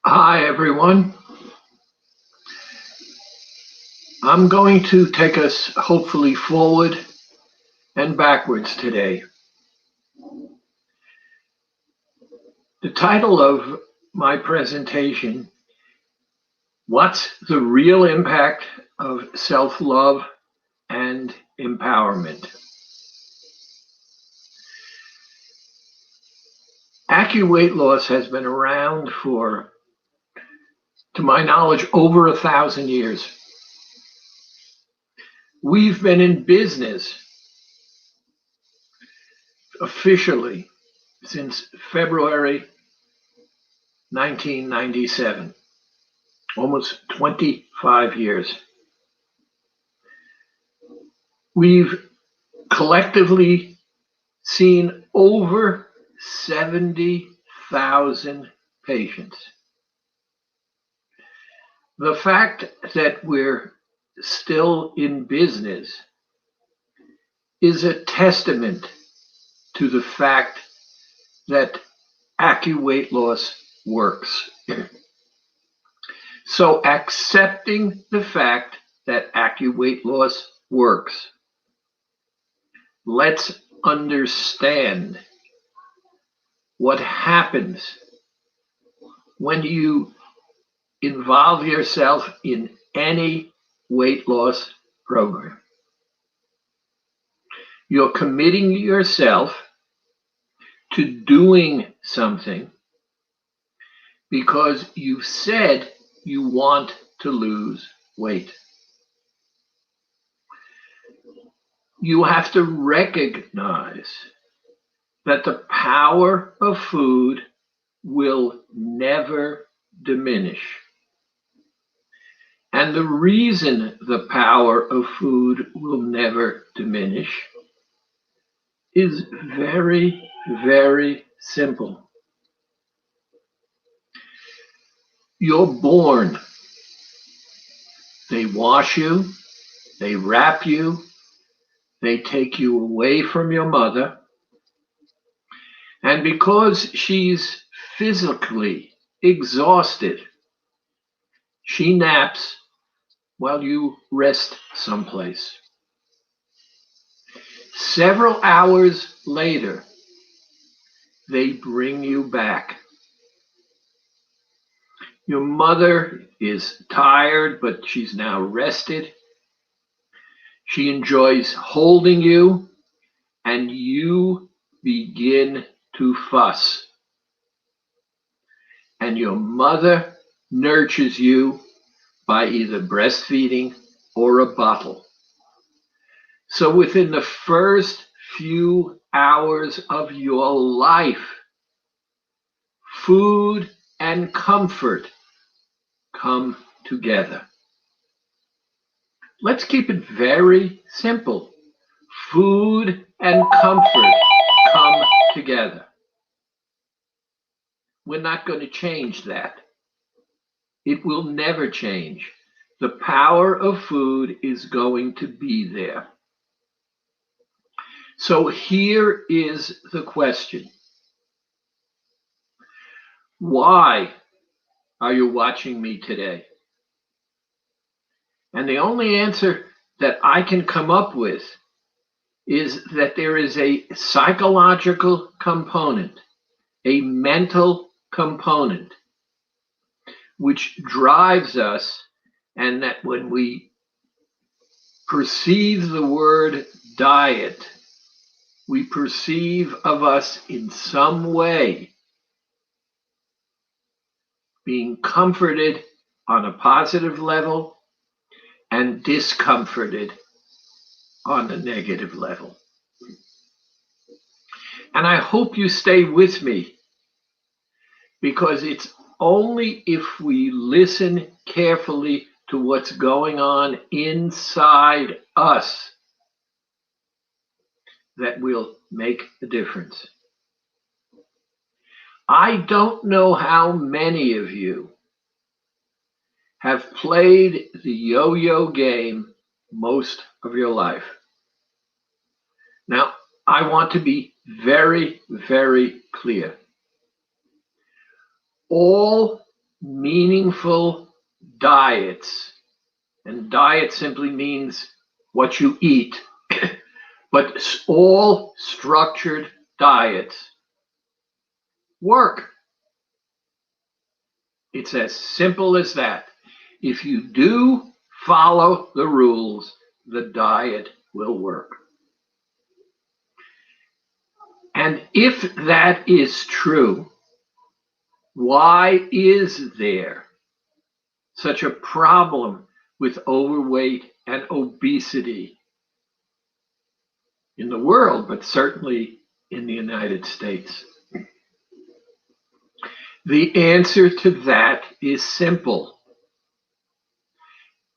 Hi, everyone. I'm going to take us hopefully forward and backwards today. The title of my presentation, What's the Real Impact of Self-Love and Empowerment? AccuWeight loss has been around for, to my knowledge, over 1,000 years. We've been in business officially since February 1997, almost 25 years. We've collectively seen over 70,000 patients. The fact that we're still in business is a testament to the fact that AccuWeight loss works. So accepting the fact that AccuWeight loss works, let's understand what happens when you involve yourself in any weight loss program. You're committing yourself to doing something because you said you want to lose weight. You have to recognize that the power of food will never diminish. And the reason the power of food will never diminish is very, very simple. You're born. They wash you, they wrap you, they take you away from your mother. And because she's physically exhausted, she naps while you rest someplace. Several hours later, they bring you back. Your mother is tired, but she's now rested. She enjoys holding you, and you begin to fuss. And your mother nurtures you by either breastfeeding or a bottle. So within the first few hours of your life, food and comfort come together. Let's keep it very simple. Food and comfort come together. We're not going to change that. It will never change. The power of food is going to be there. So here is the question. Why are you watching me today? And the only answer that I can come up with is that there is a psychological component, a mental component, which drives us, and that when we perceive the word diet, we perceive of us in some way being comforted on a positive level and discomforted on a negative level. And I hope you stay with me, because it's only if we listen carefully to what's going on inside us that will make a difference. I don't know how many of you have played the yo-yo game most of your life. Now, I want to be very, very clear. All meaningful diets, and diet simply means what you eat, but all structured diets work. It's as simple as that. If you do follow the rules, the diet will work. And if that is true, why is there such a problem with overweight and obesity in the world, but certainly in the United States? The answer to that is simple.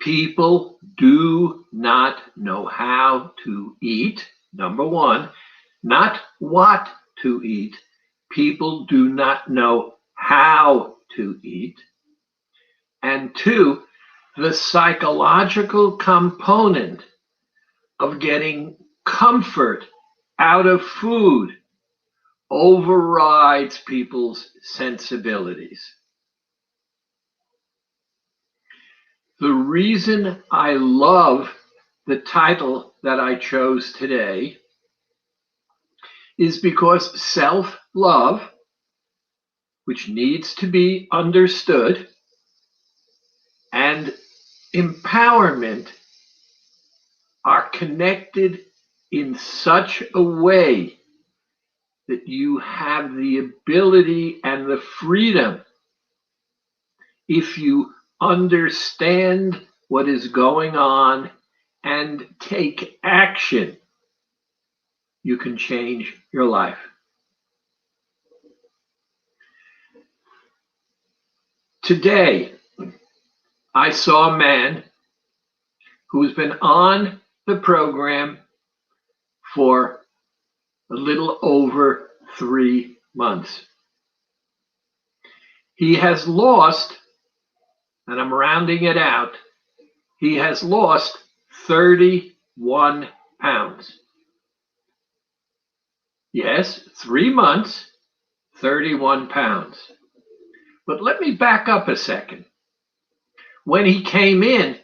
People do not know how to eat, number one, not what to eat. People do not know how to eat. And two, the psychological component of getting comfort out of food overrides people's sensibilities. The reason I love the title that I chose today is because self-love, which needs to be understood, and empowerment are connected in such a way that you have the ability and the freedom, if you understand what is going on and take action, you can change your life. Today, I saw a man who's been on the program for a little over 3 months. He has lost, and I'm rounding it out, he has lost 31 pounds. Yes, 3 months, 31 pounds. But let me back up a second. When he came in,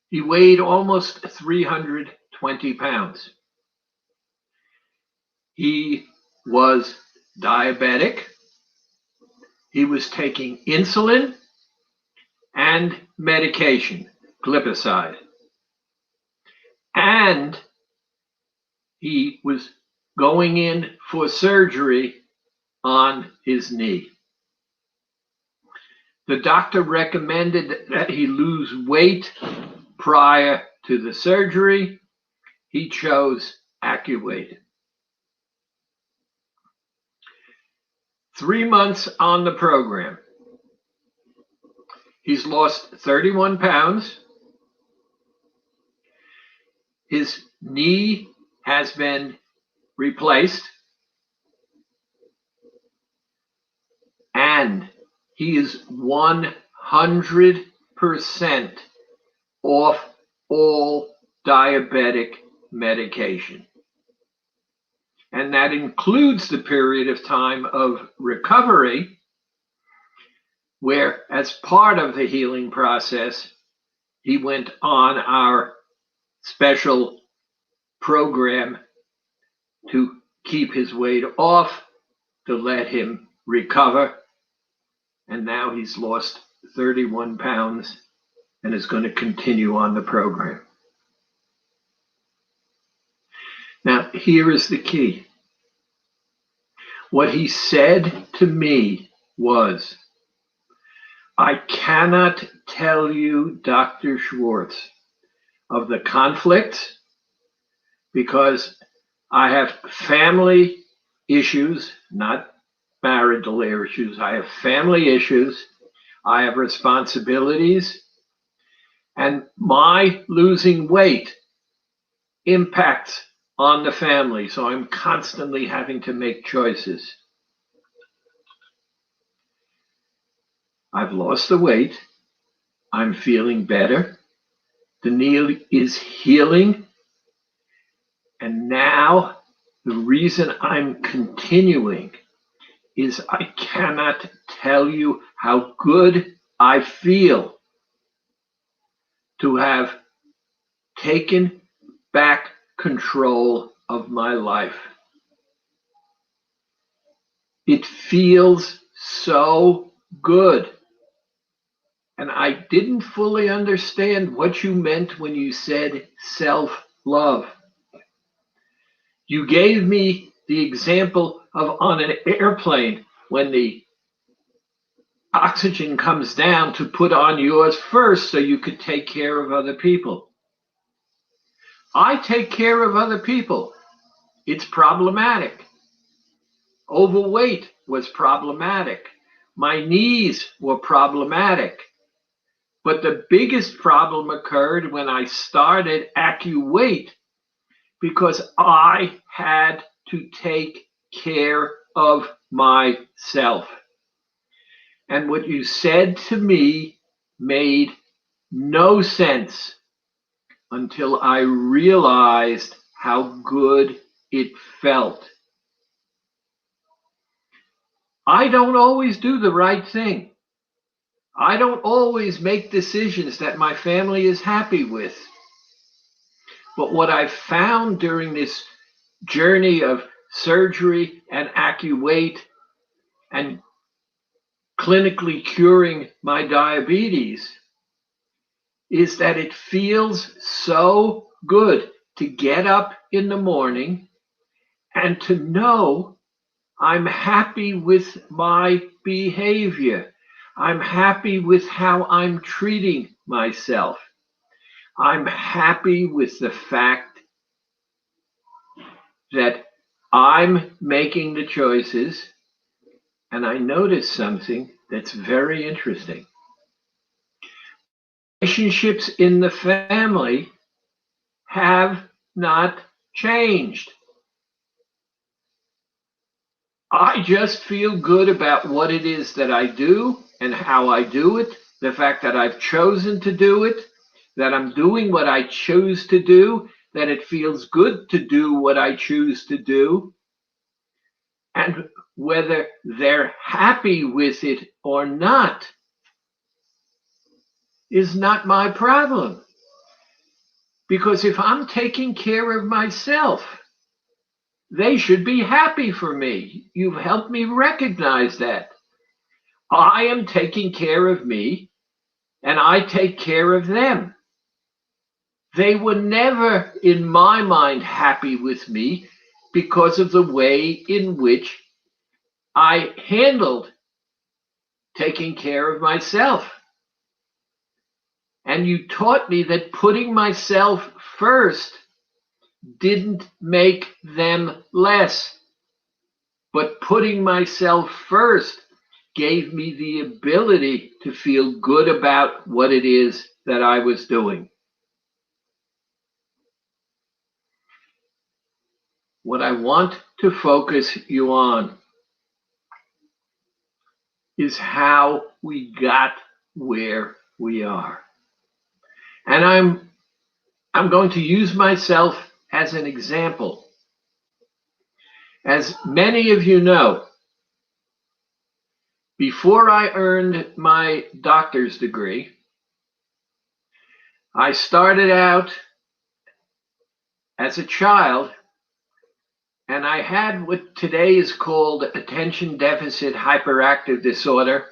he weighed almost 320 pounds. He was diabetic. He was taking insulin and medication, glipizide. And he was going in for surgery on his knee. The doctor recommended that he lose weight prior to the surgery. He chose AccuWeight. 3 months on the program. He's lost 31 pounds. His knee has been replaced. And he is 100% off all diabetic medication. And that includes the period of time of recovery, where as part of the healing process, he went on our special program to keep his weight off, to let him recover. And now he's lost 31 pounds and is going to continue on the program. Now, here is the key. What he said to me was, I cannot tell you, Dr. Schwartz, of the conflicts, because I have family issues, not marital issues. I have family issues. I have responsibilities. And my losing weight impacts on the family. So I'm constantly having to make choices. I've lost the weight. I'm feeling better. The knee is healing. And now the reason I'm continuing is I cannot tell you how good I feel to have taken back control of my life. It feels so good. And I didn't fully understand what you meant when you said self-love. You gave me the example of on an airplane when the oxygen comes down to put on yours first so you could take care of other people. I take care of other people. It's problematic. Overweight was problematic. My knees were problematic. But the biggest problem occurred when I started AccuWeight because I had to take care of myself. And what you said to me made no sense until I realized how good it felt. I don't always do the right thing. I don't always make decisions that my family is happy with. But what I've found during this journey of surgery and AccuWeight and clinically curing my diabetes is that it feels so good to get up in the morning and to know I'm happy with my behavior. I'm happy with how I'm treating myself. I'm happy with the fact that I'm making the choices, and I noticed something that's very interesting. Relationships in the family have not changed. I just feel good about what it is that I do and how I do it, the fact that I've chosen to do it, that I'm doing what I choose to do, that it feels good to do what I choose to do, and whether they're happy with it or not is not my problem. Because if I'm taking care of myself, they should be happy for me. You've helped me recognize that. I am taking care of me, and I take care of them. They were never, in my mind, happy with me because of the way in which I handled taking care of myself. And you taught me that putting myself first didn't make them less, but putting myself first gave me the ability to feel good about what it is that I was doing. What I want to focus you on is how we got where we are. And I'm going to use myself as an example. As many of you know, before I earned my doctor's degree, I started out as a child, and I had what today is called attention deficit hyperactive disorder.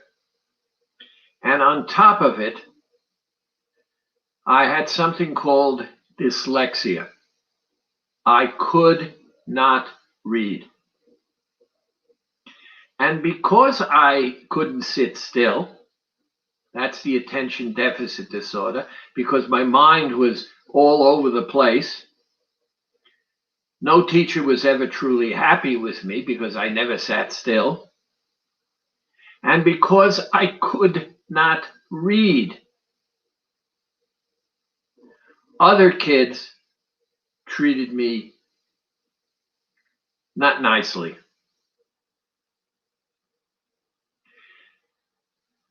And on top of it, I had something called dyslexia. I could not read. And because I couldn't sit still, that's the attention deficit disorder, because my mind was all over the place. No teacher was ever truly happy with me because I never sat still. And because I could not read, other kids treated me not nicely.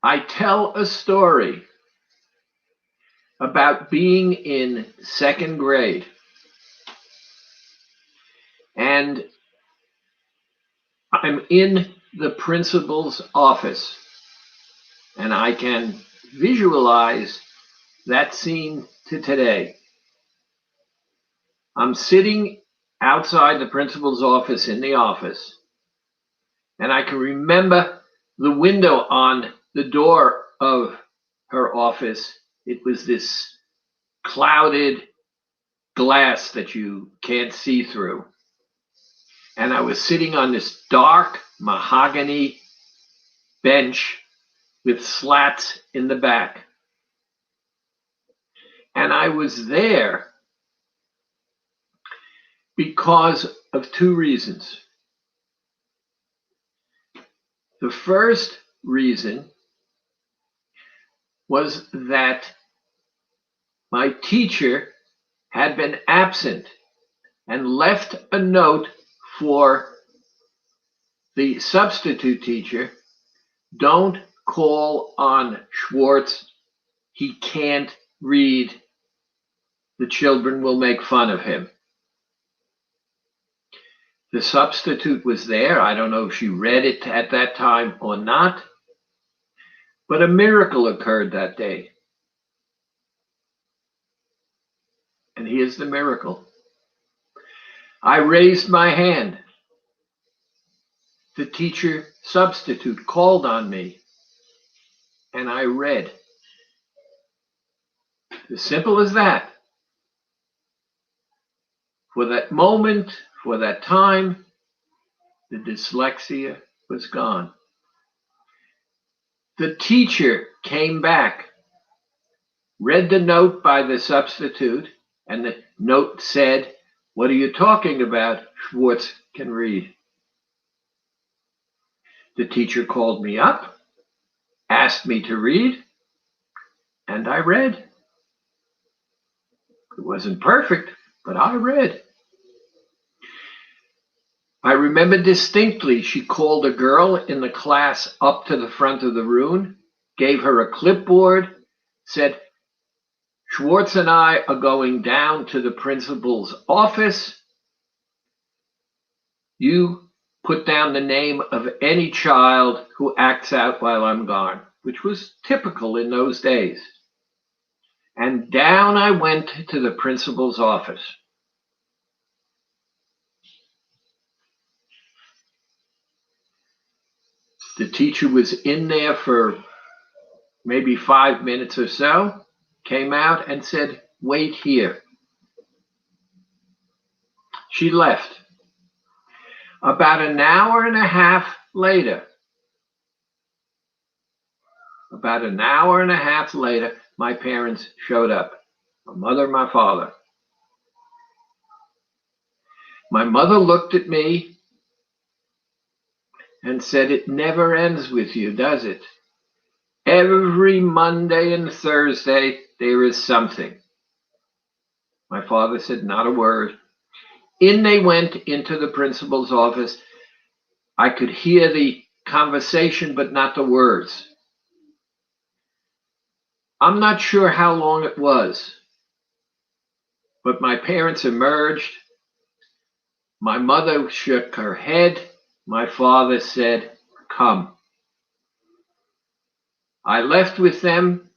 I tell a story about being in second grade, and I'm in the principal's office. And I can visualize that scene to today. I'm sitting outside the principal's office in the office, and I can remember the window on the door of her office. It was this clouded glass that you can't see through. And I was sitting on this dark mahogany bench with slats in the back. And I was there because of two reasons. The first reason was that my teacher had been absent and left a note for the substitute teacher. Don't call on Schwartz. He can't read. The children will make fun of him. The substitute was there. I don't know if she read it at that time or not, but a miracle occurred that day. And here's the miracle. I raised my hand. The teacher substitute called on me, and I read. As simple as that. For that moment, for that time, the dyslexia was gone. The teacher came back, read the note by the substitute, and the note said, "What are you talking about? Schwartz can read." The teacher called me up, asked me to read, and I read. It wasn't perfect, but I read. I remember distinctly she called a girl in the class up to the front of the room, gave her a clipboard, said, "Schwartz and I are going down to the principal's office. You put down the name of any child who acts out while I'm gone," which was typical in those days. And down I went to the principal's office. The teacher was in there for maybe 5 minutes or so, came out and said, "Wait here." She left. About an hour and a half later, my parents showed up. My mother and my father. My mother looked at me and said, "It never ends with you, does it? Every Monday and Thursday, there is something." My father said not a word. In they went into the principal's office. I could hear the conversation, but not the words. I'm not sure how long it was, but my parents emerged. My mother shook her head. My father said, "Come." I left with them.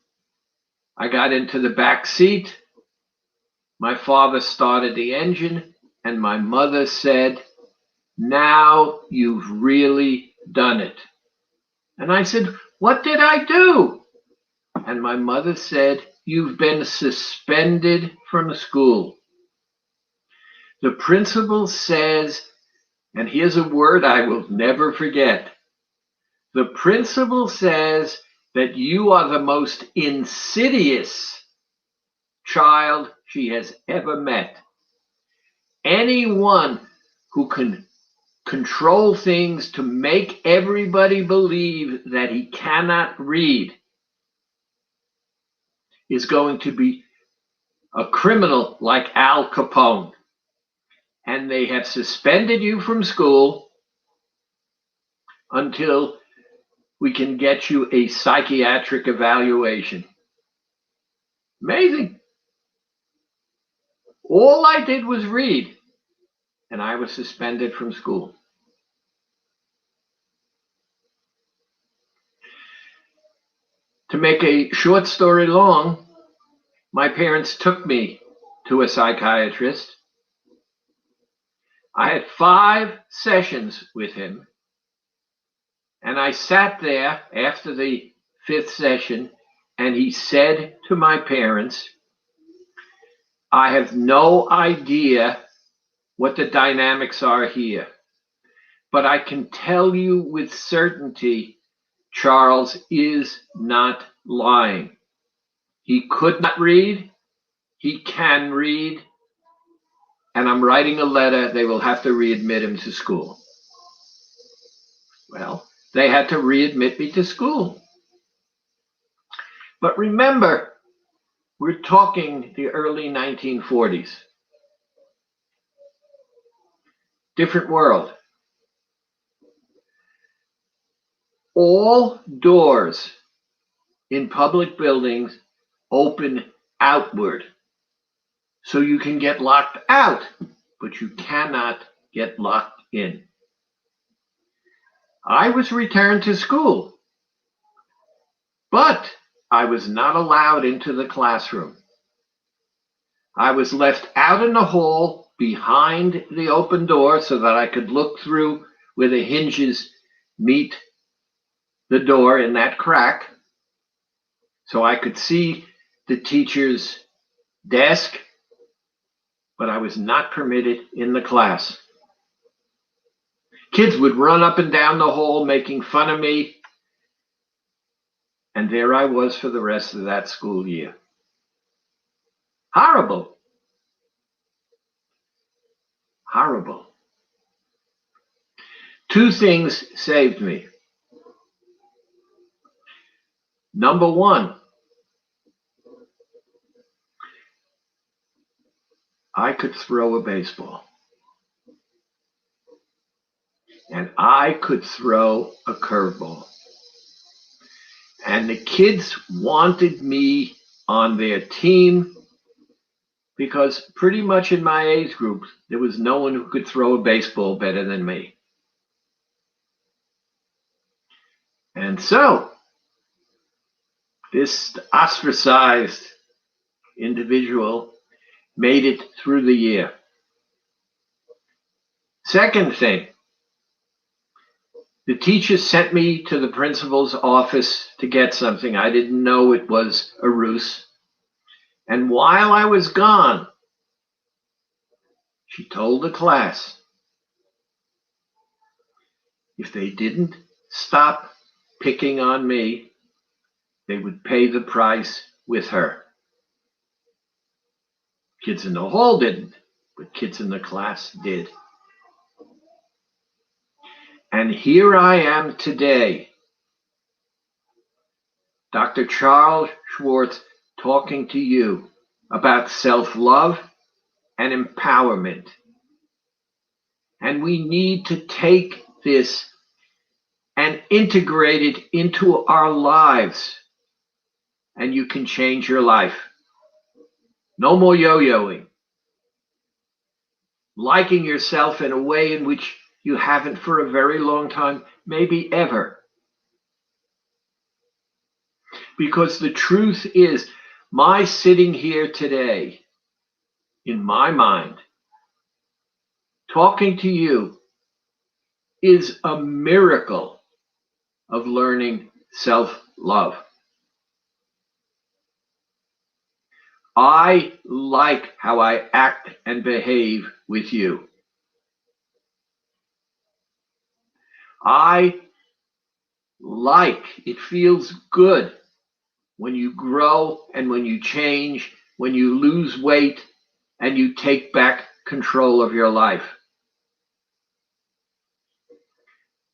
I got into the back seat. My father started the engine, and my mother said, "Now you've really done it." And I said, "What did I do?" And my mother said, "You've been suspended from school. The principal says," and here's a word I will never forget, "the principal says that you are the most insidious child she has ever met. Anyone who can control things to make everybody believe that he cannot read is going to be a criminal like Al Capone. And they have suspended you from school until we can get you a psychiatric evaluation." Amazing. All I did was read, and I was suspended from school. To make a short story long, my parents took me to a psychiatrist. I had 5 sessions with him, and I sat there after the 5th session, and he said to my parents, "I have no idea what the dynamics are here, but I can tell you with certainty Charles is not lying. He could not read, he can read, and I'm writing a letter, they will have to readmit him to school." Well, they had to readmit me to school. But remember, we're talking the early 1940s. Different world. All doors in public buildings open outward. So you can get locked out, but you cannot get locked in. I was returned to school, but I was not allowed into the classroom. I was left out in the hall behind the open door so that I could look through where the hinges meet the door in that crack, so I could see the teacher's desk, but I was not permitted in the class. Kids would run up and down the hall making fun of me, and there I was for the rest of that school year. Horrible. Horrible. 2 things saved me. Number 1, I could throw a baseball. And I could throw a curveball. And the kids wanted me on their team because pretty much in my age group, there was no one who could throw a baseball better than me. And so, this ostracized individual made it through the year. Second thing, the teacher sent me to the principal's office to get something. I didn't know it was a ruse. And while I was gone, she told the class, if they didn't stop picking on me, they would pay the price with her. Kids in the hall didn't, but kids in the class did. And here I am today, Dr. Charles Schwartz, talking to you about self-love and empowerment. And we need to take this and integrate it into our lives, and you can change your life. No more yo-yoing. Liking yourself in a way in which you haven't for a very long time, maybe ever. Because the truth is, my sitting here today, in my mind, talking to you, is a miracle of learning self-love. I like how I act and behave with you. It feels good when you grow and when you change, when you lose weight and you take back control of your life.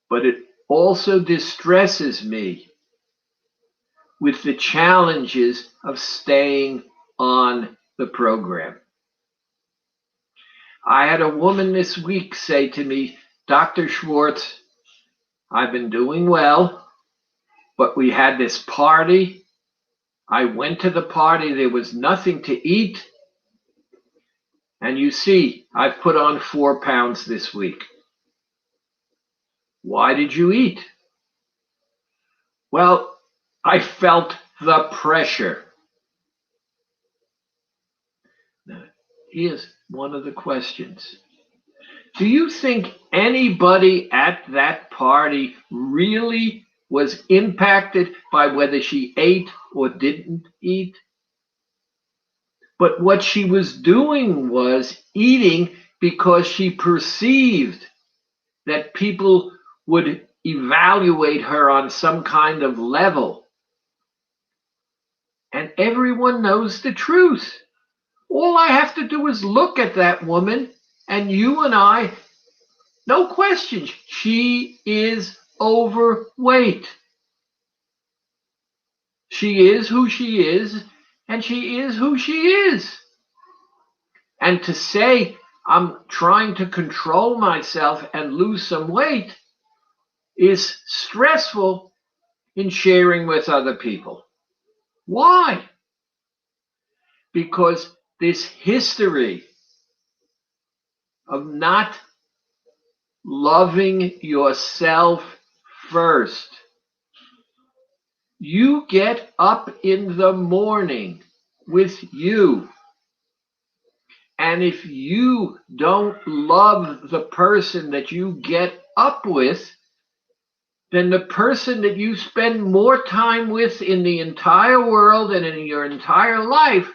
But it also distresses me with the challenges of staying on the program. I had a woman this week say to me, "Dr. Schwartz, I've been doing well, but we had this party. I went to the party, there was nothing to eat. And you see, I've put on 4 pounds this week." Why did you eat? Well, I felt the pressure. Now, here's one of the questions. Do you think anybody at that party really was impacted by whether she ate or didn't eat? But what she was doing was eating because she perceived that people would evaluate her on some kind of level. And everyone knows the truth. All I have to do is look at that woman, and you and I, no question, she is overweight. She is who she is, and she is who she is. And to say I'm trying to control myself and lose some weight is stressful in sharing with other people. Why? Because this history of not loving yourself first. You get up in the morning with you. And if you don't love the person that you get up with, then the person that you spend more time with in the entire world and in your entire life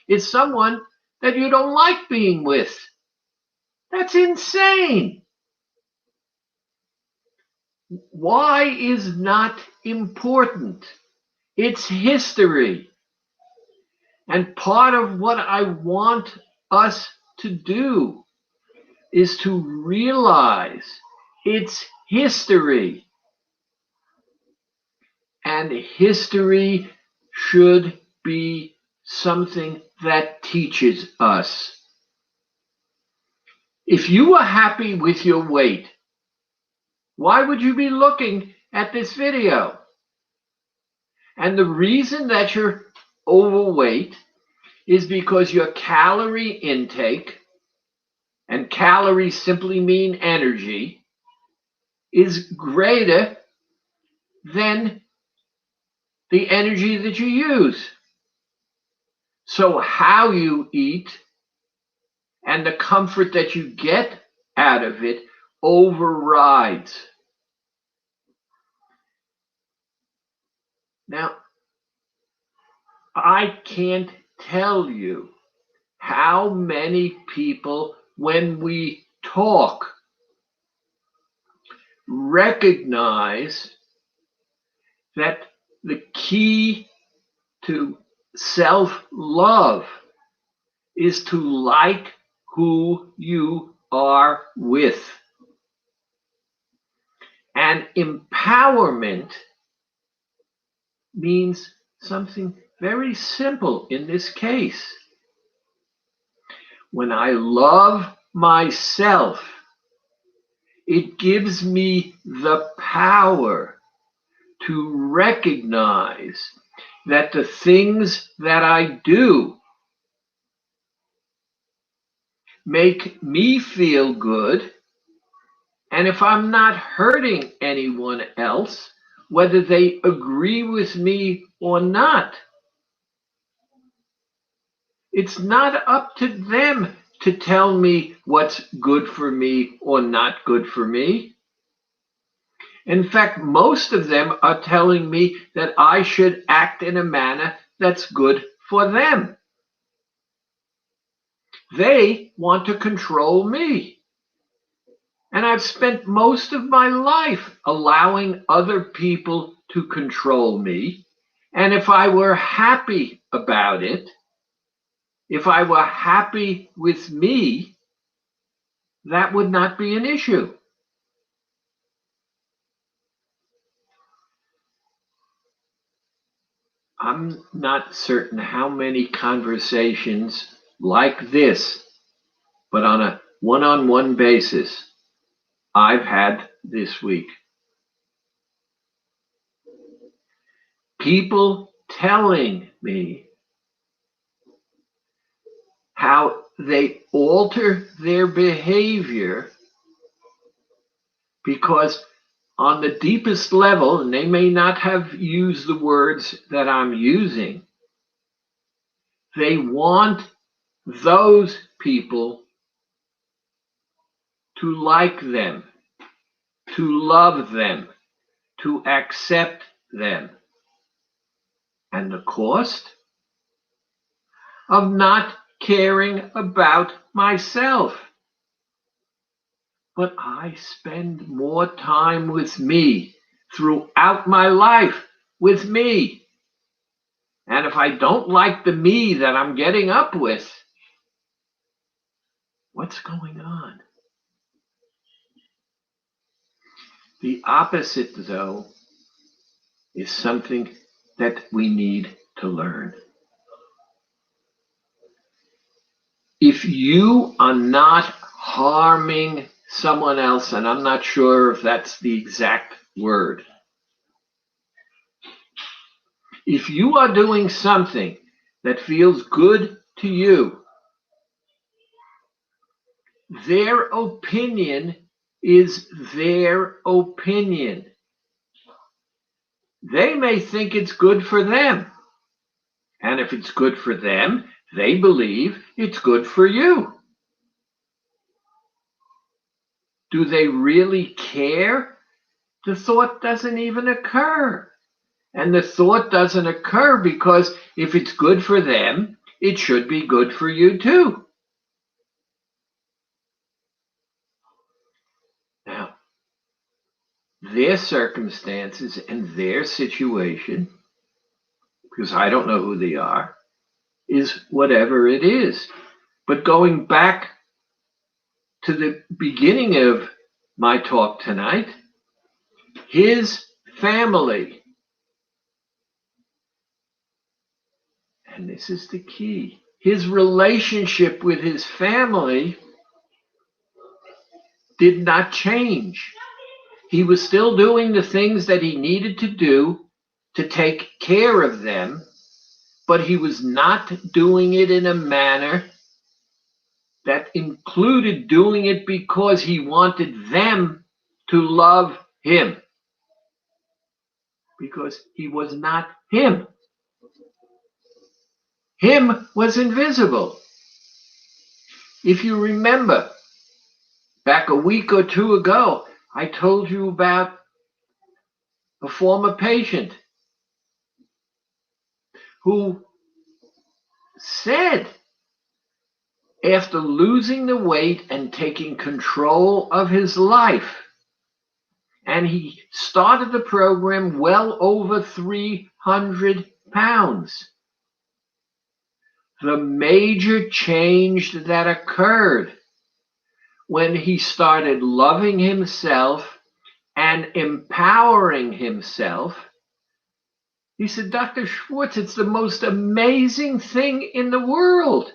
is someone that you don't like being with. That's insane. Why is not important? It's history. And part of what I want us to do is to realize it's history. And history should be something that teaches us. If you are happy with your weight, why would you be looking at this video? And the reason that you're overweight is because your calorie intake, and calories simply mean energy, is greater than the energy that you use. So how you eat and the comfort that you get out of it overrides. Now, I can't tell you how many people, when we talk, recognize that the key to self-love is to like who you are with. And empowerment means something very simple in this case. When I love myself, it gives me the power to recognize that the things that I do make me feel good, and if I'm not hurting anyone else, whether they agree with me or not, it's not up to them to tell me what's good for me or not good for me. In fact, most of them are telling me that I should act in a manner that's good for them. They want to control me. And I've spent most of my life allowing other people to control me. And if I were happy about it, if I were happy with me, that would not be an issue. I'm not certain how many conversations like this, but on a one-on-one basis, I've had this week. People telling me how they alter their behavior because on the deepest level, and they may not have used the words that I'm using, they want those people to like them, to love them, to accept them. And the cost of not caring about myself. But I spend more time with me throughout my life with me. And if I don't like the me that I'm getting up with, what's going on? The opposite, though, is something that we need to learn. If you are not harming someone else, and I'm not sure if that's the exact word, if you are doing something that feels good to you, their opinion is their opinion. They may think it's good for them. And if it's good for them, they believe it's good for you. Do they really care? The thought doesn't even occur. And the thought doesn't occur because if it's good for them, it should be good for you too. Now, their circumstances and their situation, because I don't know who they are, is whatever it is. But going back to the beginning of my talk tonight, his family, and this is the key, his relationship with his family did not change. He was still doing the things that he needed to do to take care of them, but he was not doing it in a manner that included doing it because he wanted them to love him. Because he was not him. Him was invisible. If you remember, back a week or two ago, I told you about a former patient who said, after losing the weight and taking control of his life, and he started the program well over 300 pounds. The major change that occurred when he started loving himself and empowering himself, he said, Dr. Schwartz, it's the most amazing thing in the world.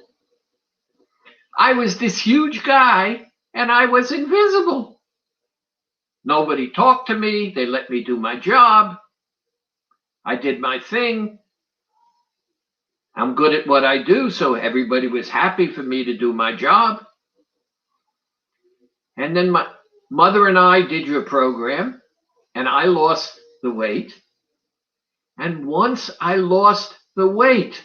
I was this huge guy and I was invisible. Nobody talked to me. They let me do my job. I did my thing. I'm good at what I do, so everybody was happy for me to do my job. And then my mother and I did your program, and I lost the weight. And once I lost the weight,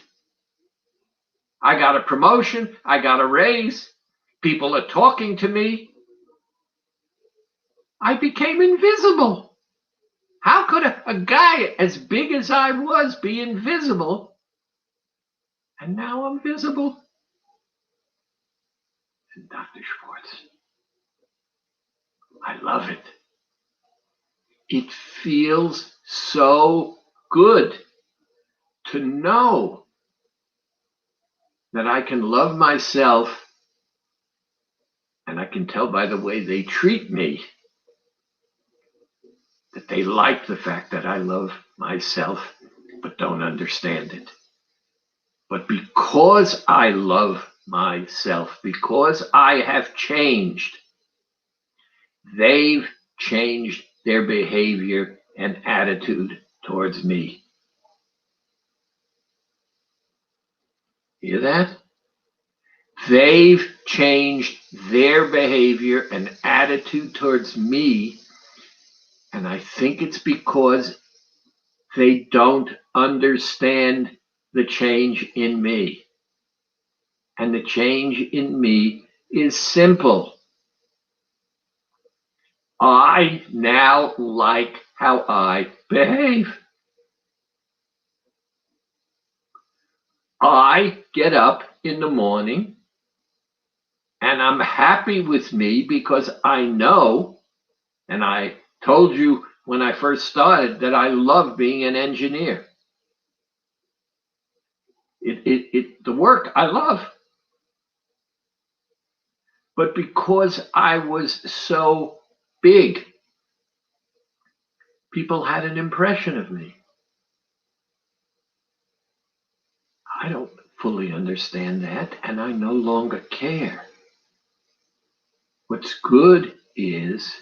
I got a promotion, I got a raise, people are talking to me. I became invisible. How could a guy as big as I was be invisible? And now I'm visible. And Dr. Schwartz, I love it. It feels so good to know that I can love myself, and I can tell by the way they treat me that they like the fact that I love myself but don't understand it. But because I love myself, because I have changed, they've changed their behavior and attitude towards me. Hear that? They've changed their behavior and attitude towards me And I think it's because they don't understand the change in me. And the change in me is simple. I now like how I behave. I get up in the morning and I'm happy with me because I know, and I told you when I first started that I love being an engineer. The work I love. But because I was so big, people had an impression of me. I don't fully understand that, and I no longer care. What's good is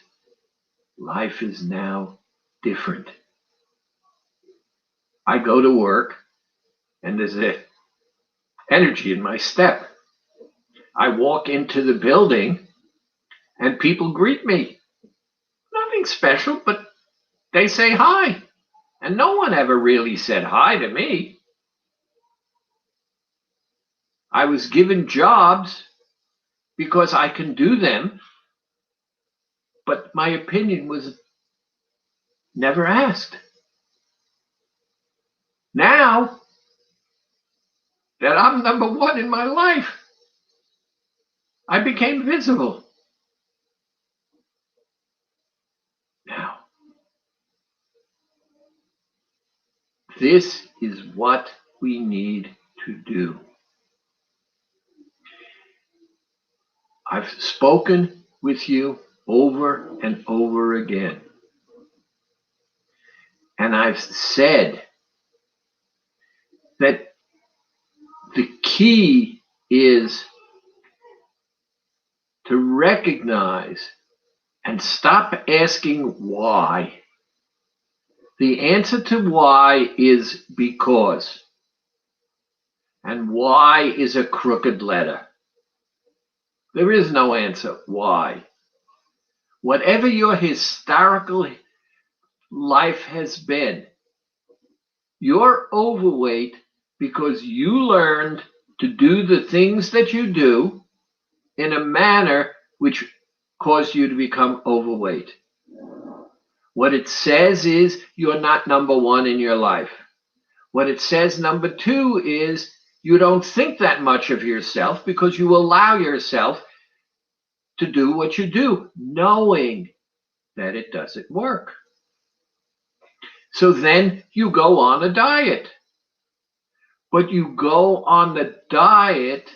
life is now different. I go to work, and there's an energy in my step. I walk into the building, and people greet me. Nothing special, but they say hi. And no one ever really said hi to me. I was given jobs because I can do them, but my opinion was never asked. Now that I'm number one in my life, I became visible. Now, this is what we need to do. I've spoken with you over and over again. And I've said that the key is to recognize and stop asking why. The answer to why is because. And why is a crooked letter. There is no answer why. Whatever your historical life has been, you're overweight because you learned to do the things that you do in a manner which caused you to become overweight. What it says is you're not number one in your life. What it says, number two, is you don't think that much of yourself because you allow yourself to do what you do, knowing that it doesn't work. So then you go on a diet. But you go on the diet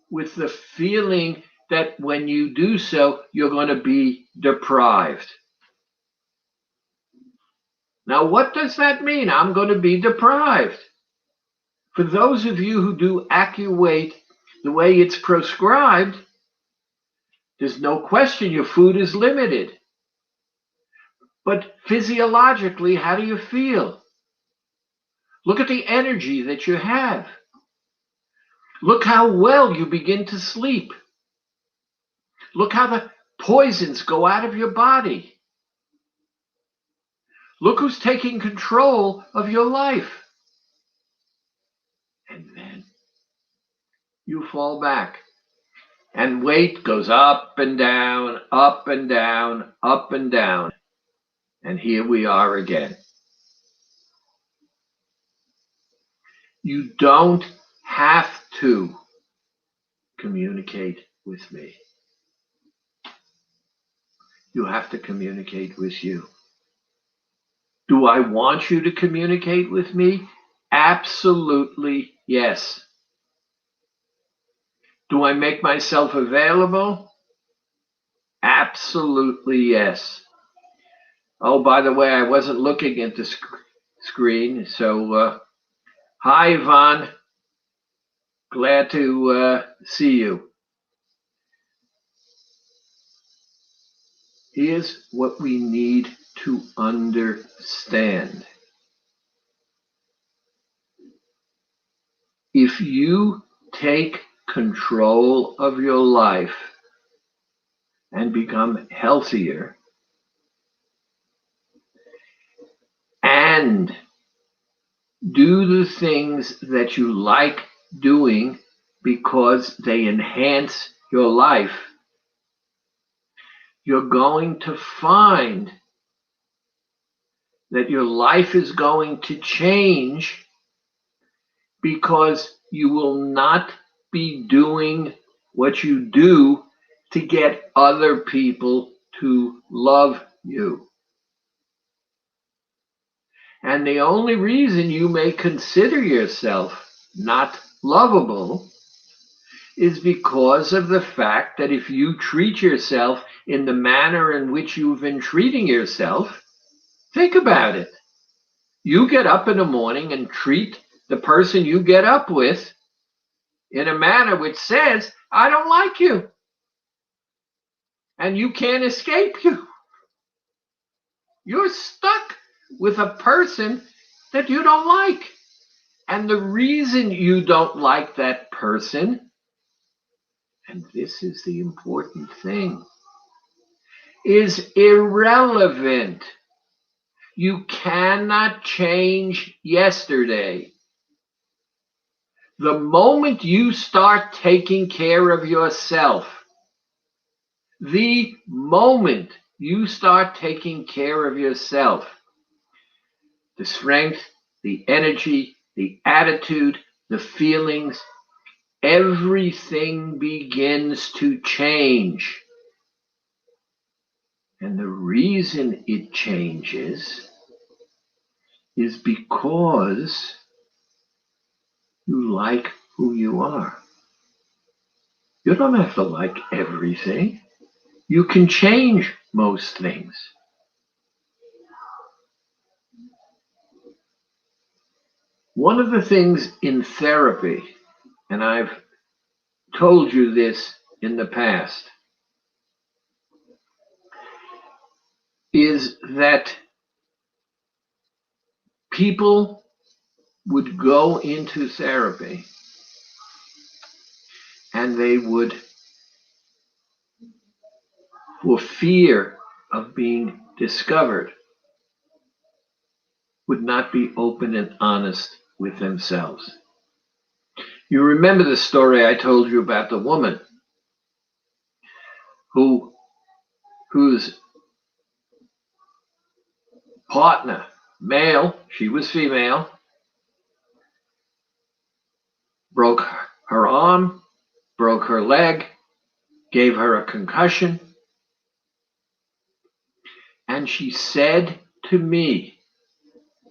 with the feeling that when you do so, you're going to be deprived. Now, what does that mean? I'm going to be deprived. For those of you who do AccuWeight the way it's prescribed, there's no question your food is limited. But physiologically, how do you feel? Look at the energy that you have. Look how well you begin to sleep. Look how the poisons go out of your body. Look who's taking control of your life. And then you fall back. And weight goes up and down, up and down, up and down. And here we are again. You don't have to communicate with me. You have to communicate with you. Do I want you to communicate with me? Absolutely yes. Do I make myself available? Absolutely yes. Oh, by the way, I wasn't looking at the screen. So, hi, Yvonne. Glad to see you. Here's what we need to understand. If you take control of your life and become healthier, and do the things that you like doing because they enhance your life, you're going to find that your life is going to change, because you will not be doing what you do to get other people to love you. And the only reason you may consider yourself not lovable is because of the fact that if you treat yourself in the manner in which you've been treating yourself, think about it. You get up in the morning and treat the person you get up with in a manner which says, I don't like you, and you can't escape you. You're stuck with a person that you don't like. And the reason you don't like that person, and this is the important thing, is irrelevant. You cannot change yesterday. The moment you start taking care of yourself, the moment you start taking care of yourself, the strength, the energy, the attitude, the feelings, everything begins to change. And the reason it changes is because you like who you are. You don't have to like everything. You can change most things. One of the things in therapy, and I've told you this in the past, is that people would go into therapy and they would, for fear of being discovered, would not be open and honest with themselves. You remember the story I told you about the woman whose partner, male, she was female, broke her arm, broke her leg, gave her a concussion. And she said to me,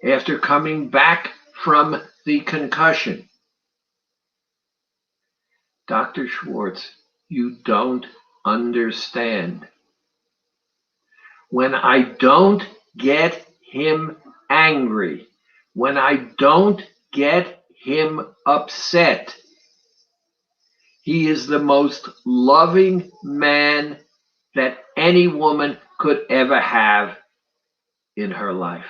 after coming back from the concussion, Dr. Schwartz, you don't understand. When I don't get him angry, when I don't get him upset, he is the most loving man that any woman could ever have in her life.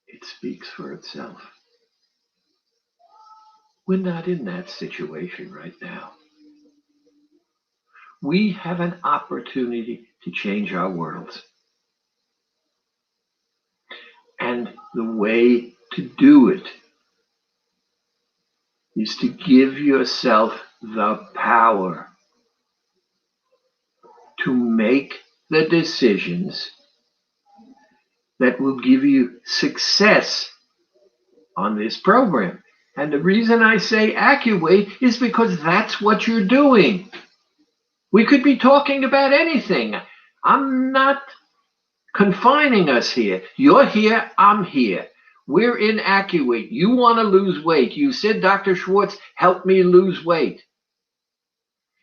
It speaks for itself. We're not in that situation right now. We have an opportunity to change our worlds. And the way to do it is to give yourself the power to make the decisions that will give you success on this program. And the reason I say AccuWeight is because that's what you're doing. We could be talking about anything. I'm not confining us here. You're here, I'm here. We're in AccuWeight. You want to lose weight. You said, Dr. Schwartz, help me lose weight.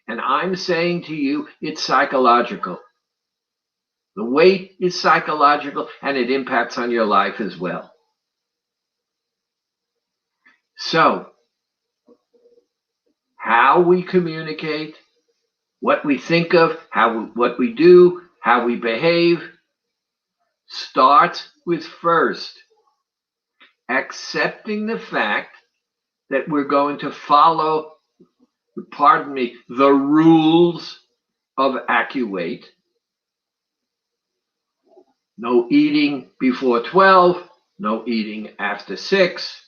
And I'm saying to you, it's psychological. The weight is psychological, and it impacts on your life as well. So, how we communicate, what we think of, what we do, how we behave, starts with first accepting the fact that we're going to follow pardon me, the rules of AccuWeight. No eating before 12, no eating after 6,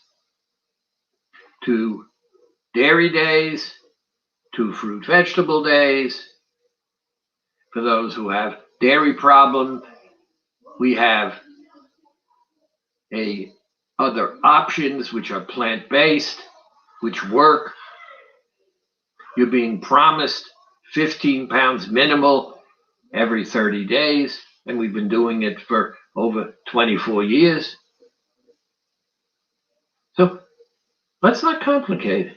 2 dairy days, 2 fruit vegetable days. For those who have dairy problem, we have other options which are plant-based, which work. You're being promised 15 pounds minimal every 30 days, and we've been doing it for over 24 years. So let's not complicate it.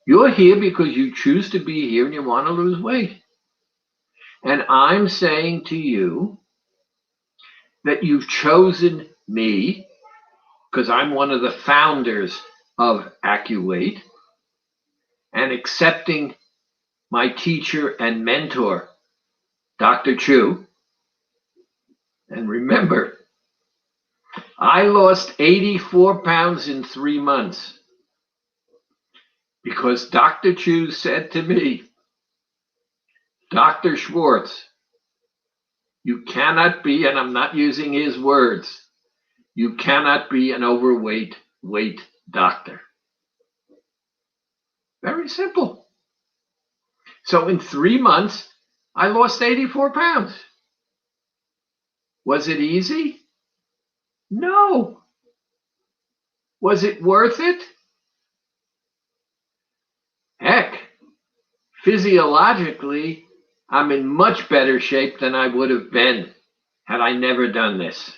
You're here because you choose to be here and you want to lose weight. And I'm saying to you that you've chosen me because I'm one of the founders of AccuWeight, and accepting my teacher and mentor, Dr. Chu. And remember, I lost 84 pounds in 3 months because Dr. Chu said to me, Dr. Schwartz, you cannot be, and I'm not using his words, you cannot be an overweight doctor. Very simple. So in 3 months, I lost 84 pounds. Was it easy? No. Was it worth it? Heck, physiologically, I'm in much better shape than I would have been had I never done this.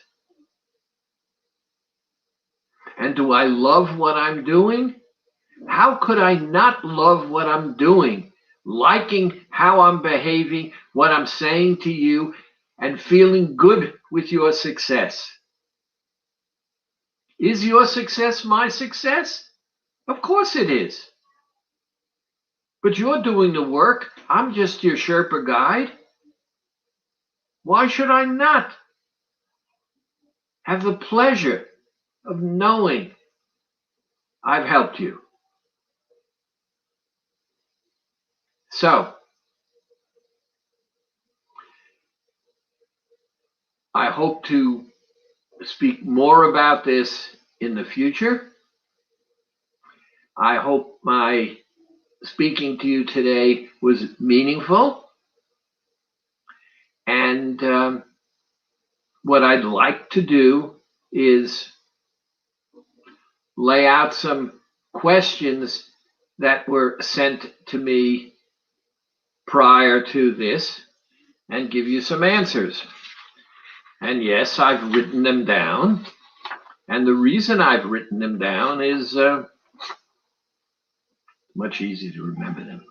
And do I love what I'm doing? How could I not love what I'm doing? Liking how I'm behaving, what I'm saying to you, and feeling good with your success. Is your success my success? Of course it is. But you're doing the work. I'm just your Sherpa guide. Why should I not have the pleasure of knowing I've helped you? So, I hope to speak more about this in the future. I hope my speaking to you today was meaningful. And what I'd like to do is lay out some questions that were sent to me prior to this and give you some answers. And yes, I've written them down. And the reason I've written them down is much easier to remember them.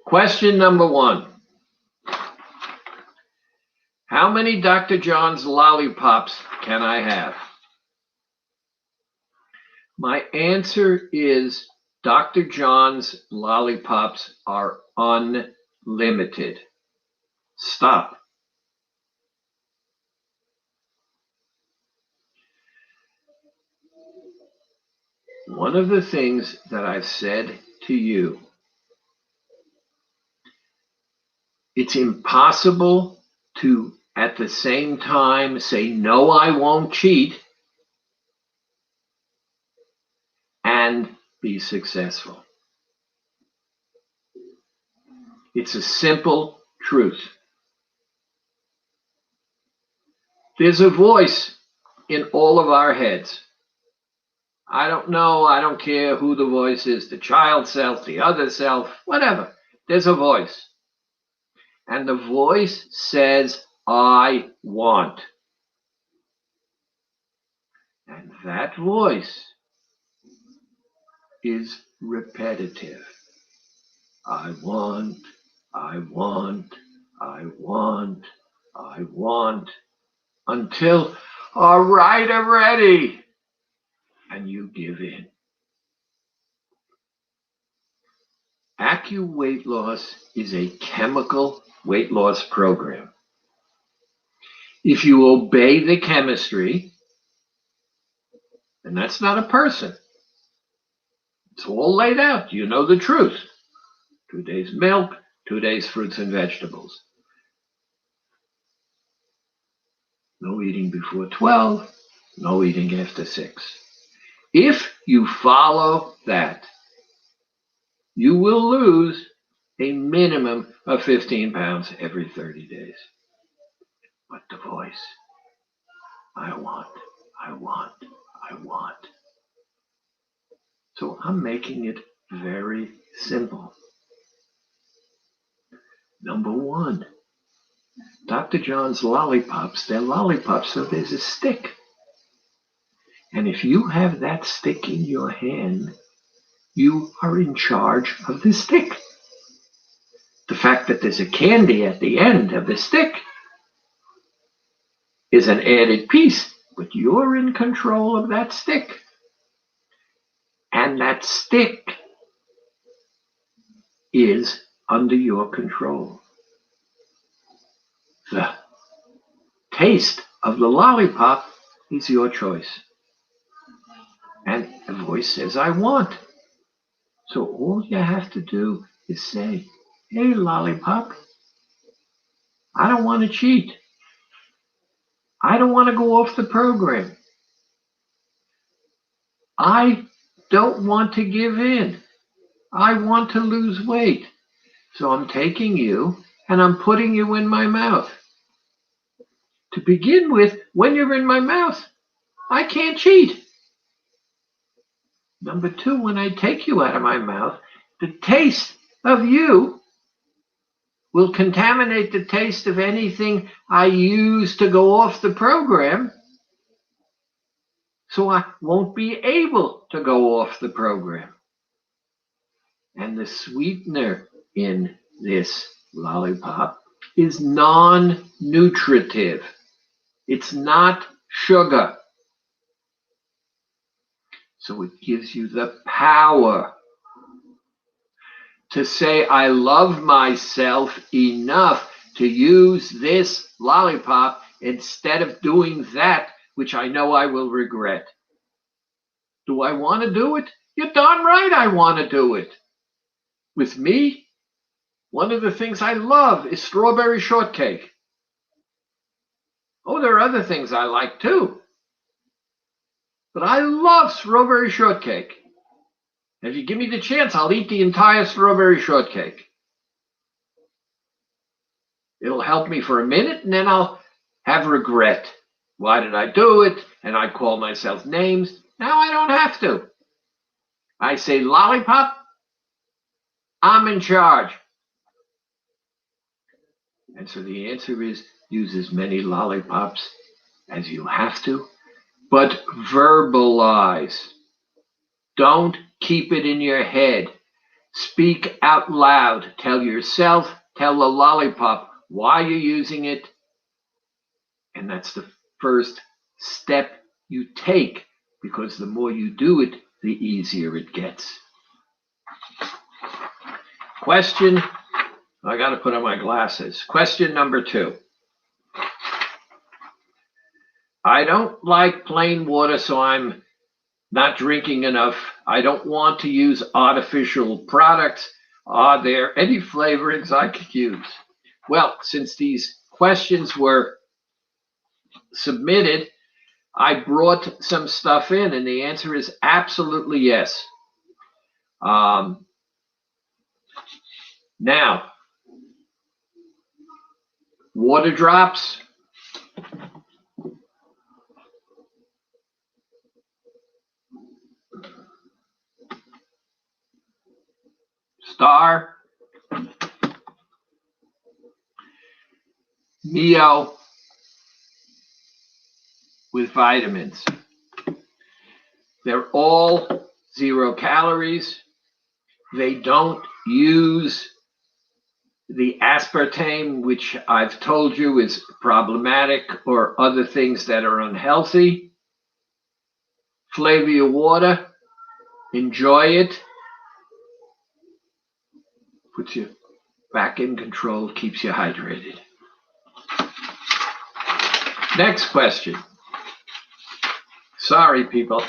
Question number 1. How many Dr. John's lollipops can I have? My answer is Dr. John's lollipops are unlimited. Stop. One of the things that I've said to you, it's impossible to at the same time say, no, I won't cheat, and be successful. It's a simple truth. There's a voice in all of our heads. I don't know, I don't care who the voice is, the child self, the other self, whatever. There's a voice. And the voice says, I want. And that voice is repetitive. I want, I want, I want, I want, until, all right, I'm ready. And you give in. AccuWeight Loss is a chemical weight loss program. If you obey the chemistry, and that's not a person, It's all laid out. You know the truth. 2 days milk, 2 days fruits and vegetables. No eating before 12, no eating after 6. If you follow that, you will lose a minimum of 15 pounds every 30 days. But the voice, I want. So I'm making it very simple. Number 1, Dr. John's lollipops, they're lollipops, so there's a stick. And if you have that stick in your hand, you are in charge of the stick. The fact that there's a candy at the end of the stick is an added piece, but you're in control of that stick. And that stick is under your control. The taste of the lollipop is your choice. And the voice says, I want. So all you have to do is say, hey, lollipop, I don't want to cheat. I don't want to go off the program. I don't want to give in. I want to lose weight. So I'm taking you and I'm putting you in my mouth. To begin with, when you're in my mouth, I can't cheat. Number 2, when I take you out of my mouth, the taste of you will contaminate the taste of anything I use to go off the program. So I won't be able to go off the program. And the sweetener in this lollipop is non-nutritive. It's not sugar. So it gives you the power to say, I love myself enough to use this lollipop instead of doing that which I know I will regret. Do I want to do it? You're darn right I want to do it. With me, one of the things I love is strawberry shortcake. Oh, there are other things I like too. But I love strawberry shortcake. If you give me the chance, I'll eat the entire strawberry shortcake. It'll help me for a minute, and then I'll have regret. Why did I do it? And I call myself names. Now I don't have to. I say, lollipop, I'm in charge. And so the answer is, use as many lollipops as you have to, but verbalize. Don't keep it in your head. Speak out loud. Tell yourself, tell the lollipop why you're using it. And that's the first step you take, because the more you do it, the easier it gets. Question, I got to put on my glasses. Question number 2. I don't like plain water, so I'm not drinking enough. I don't want to use artificial products. Are there any flavorings I could use? Well, since these questions were submitted, I brought some stuff in, and the answer is absolutely yes. Now, water drops. Star. Mio with vitamins. They're all 0 calories. They don't use the aspartame, which I've told you is problematic, or other things that are unhealthy. Flavor your water. Enjoy it. Puts you back in control, keeps you hydrated. Next question. Sorry, people.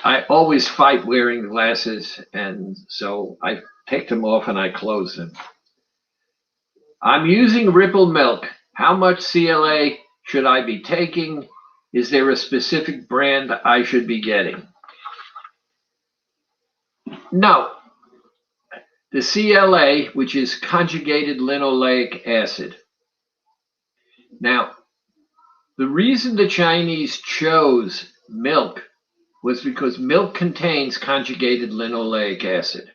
I always fight wearing glasses, and so I take them off and I close them. I'm using Ripple milk. How much CLA should I be taking? Is there a specific brand I should be getting? No. The CLA, which is conjugated linoleic acid. Now, the reason the Chinese chose milk was because milk contains conjugated linoleic acid.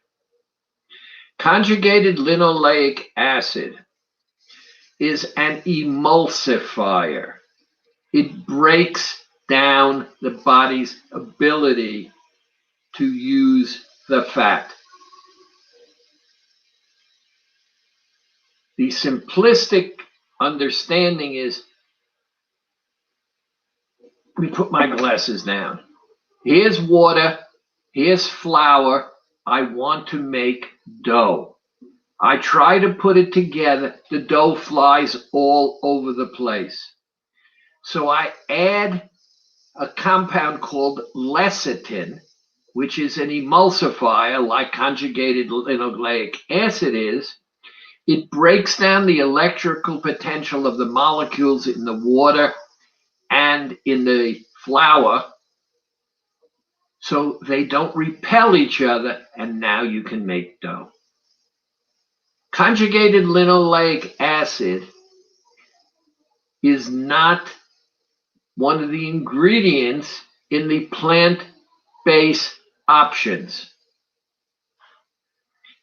Conjugated linoleic acid is an emulsifier. It breaks down the body's ability to use the fat. The simplistic understanding is, let me put my glasses down. Here's water, here's flour. I want to make dough. I try to put it together. The dough flies all over the place. So I add a compound called lecithin, which is an emulsifier like conjugated linoleic acid is. It breaks down the electrical potential of the molecules in the water and in the flour so they don't repel each other, and now you can make dough. Conjugated linoleic acid is not one of the ingredients in the plant-based options.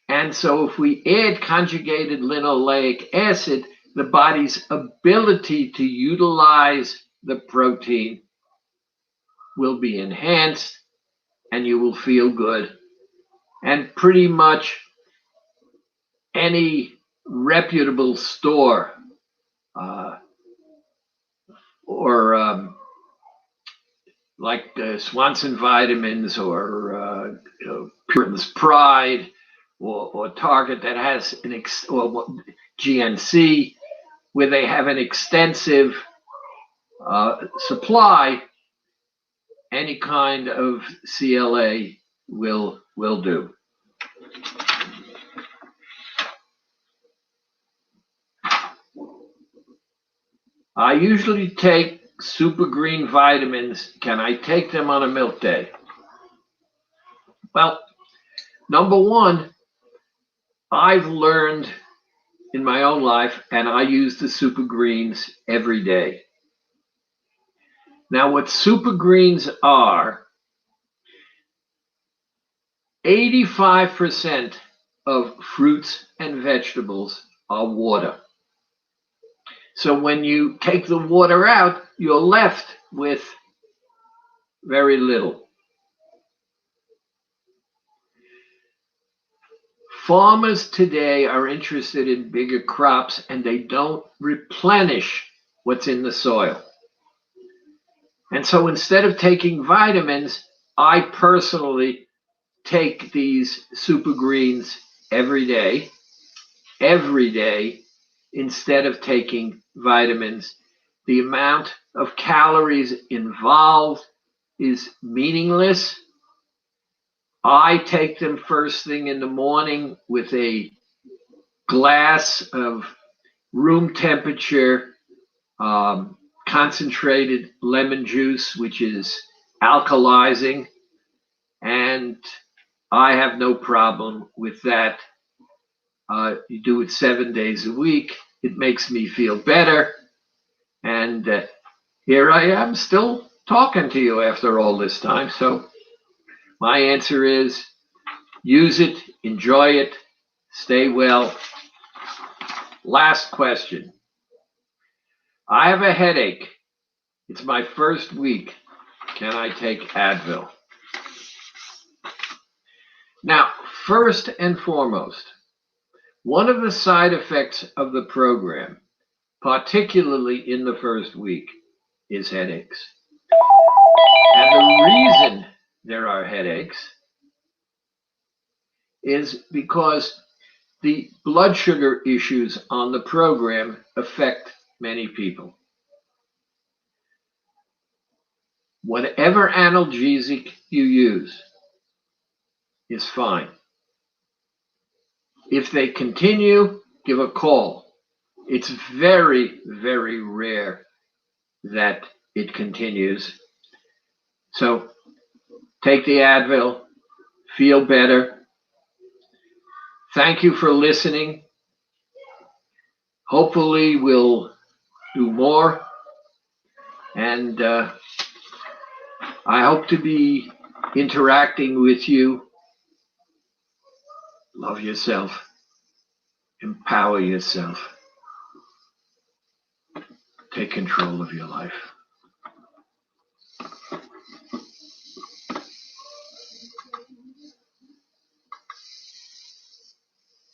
And so if we add conjugated linoleic acid, the body's ability to utilize the protein will be enhanced and you will feel good. And pretty much any reputable store or like Swanson Vitamins or Puritan's Pride or Target that has or GNC, where they have an extensive supply, any kind of CLA will do. I usually take super green vitamins. Can I take them on a milk day? Well, number one, I've learned in my own life, and I use the super greens every day. Now, what super greens are, 85% of fruits and vegetables are water. So when you take the water out, you're left with very little. Farmers today are interested in bigger crops, and they don't replenish what's in the soil. And so instead of taking vitamins, I personally take these super greens every day, instead of taking vitamins. The amount of calories involved is meaningless. I take them first thing in the morning with a glass of room temperature concentrated lemon juice, which is alkalizing, and I have no problem with that. You do it 7 days a week. It makes me feel better. And here I am still talking to you after all this time. So my answer is use it, enjoy it, stay well. Last question. I have a headache. It's my first week. Can I take Advil? Now, first and foremost, one of the side effects of the program, particularly in the first week, is headaches. And the reason there are headaches is because the blood sugar issues on the program affect many people. Whatever analgesic you use is fine. If they continue, give a call. It's very, very rare that it continues. So take the Advil, feel better. Thank you for listening. Hopefully we'll do more. And I hope to be interacting with you. Love yourself. Empower yourself. Take control of your life.